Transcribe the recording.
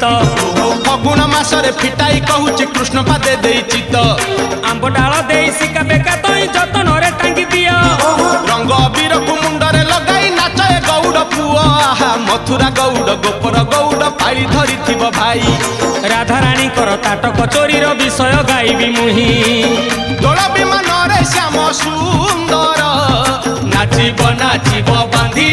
गीत फगुण मासरे फिटाई कहूची कृष्ण पादे देई चित आंब डाल दे सिका बेका तई जतन रे टांगी दिया रंग अबीर को मुंडरे लगाई नाचे गौड़ पुआ आहा मथुरा गौड़ गोपर गौड़ पाई धरी थिब भाई राधा रानी कर ताटक चोरी विषय गाइबी मुही दोल विमान रे श्याम सुंदर नाचिब नाचिब बांधी